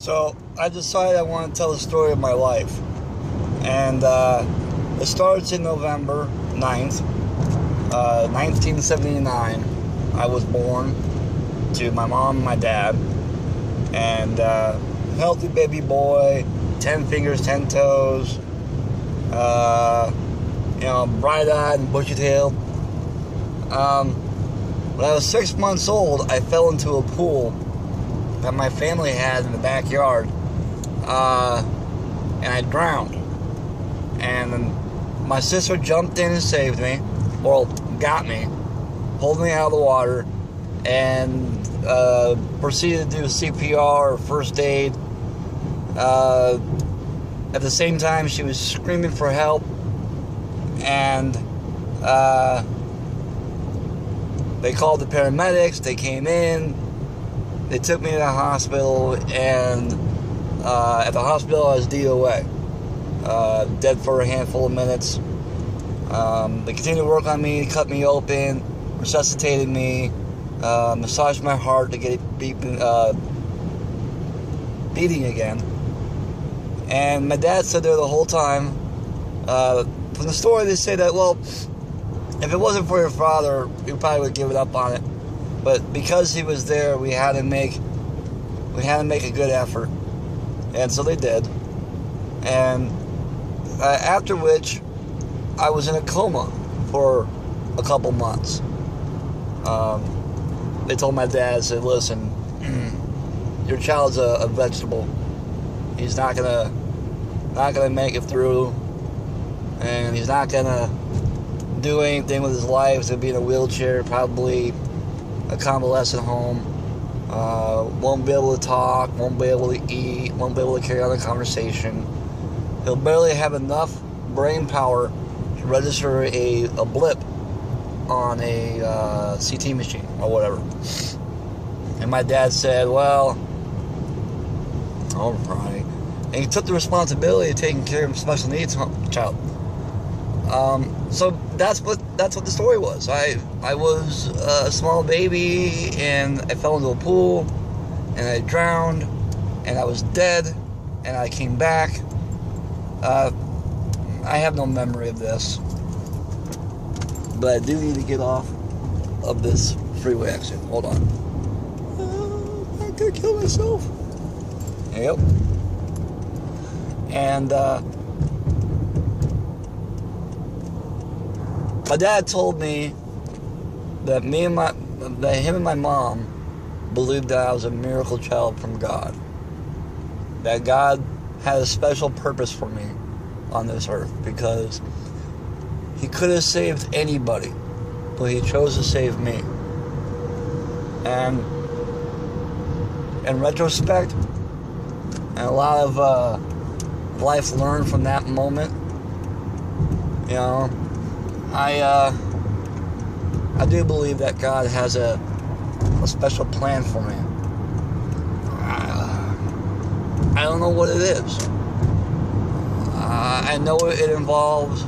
So I decided I want to tell the story of my life. And it starts in November 9th, 1979. I was born to my mom and my dad. And healthy baby boy, 10 fingers, 10 toes, bright-eyed and bushy-tailed. When I was 6 months old, I fell into a pool that my family had in the backyard, and I drowned. And my sister jumped in and saved me, or got me, pulled me out of the water, and proceeded to do CPR or first aid. At the same time, she was screaming for help, and they called the paramedics. They came in. They took me to the hospital, and at the hospital I was DOA, dead for a handful of minutes. They continued to work on me, cut me open, resuscitated me, massaged my heart to get it beating again. And my dad stood there the whole time. From the story, they say that, well, if it wasn't for your father, you probably would give it up on it. But because he was there, we had to make a good effort, and so they did. And after which, I was in a coma for a couple months. They told my dad, said, "Listen, your child's a vegetable. He's not gonna make it through, and he's not gonna do anything with his life. He's gonna be in a wheelchair, probably a convalescent home, won't be able to talk, won't be able to eat, won't be able to carry on a conversation. He'll barely have enough brain power to register a blip on a CT machine or whatever." And my dad said, "Well, all right." And he took the responsibility of taking care of a special needs child. So that's what the story was. I was a small baby, and I fell into a pool, and I drowned, and I was dead, and I came back. I have no memory of this, but I do need to get off of this freeway accident. Hold on. I could kill myself. Yep. And my dad told me that him and my mom believed that I was a miracle child from God. That God had a special purpose for me on this earth, because He could have saved anybody, but He chose to save me. And in retrospect, and a lot of life learned from that moment, I do believe that God has a special plan for me. I don't know what it is. I know it involves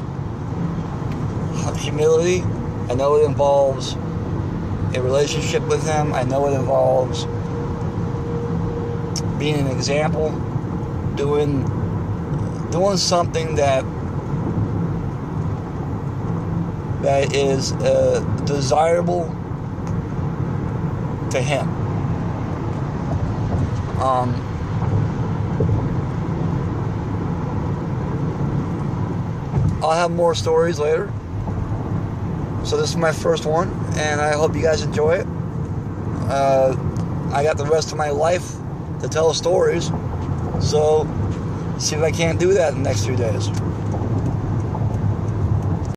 humility. I know it involves a relationship with Him. I know it involves being an example, doing something that is desirable to Him. I'll have more stories later. So this is my first one, and I hope you guys enjoy it. I got the rest of my life to tell stories, so see if I can't do that in the next few days.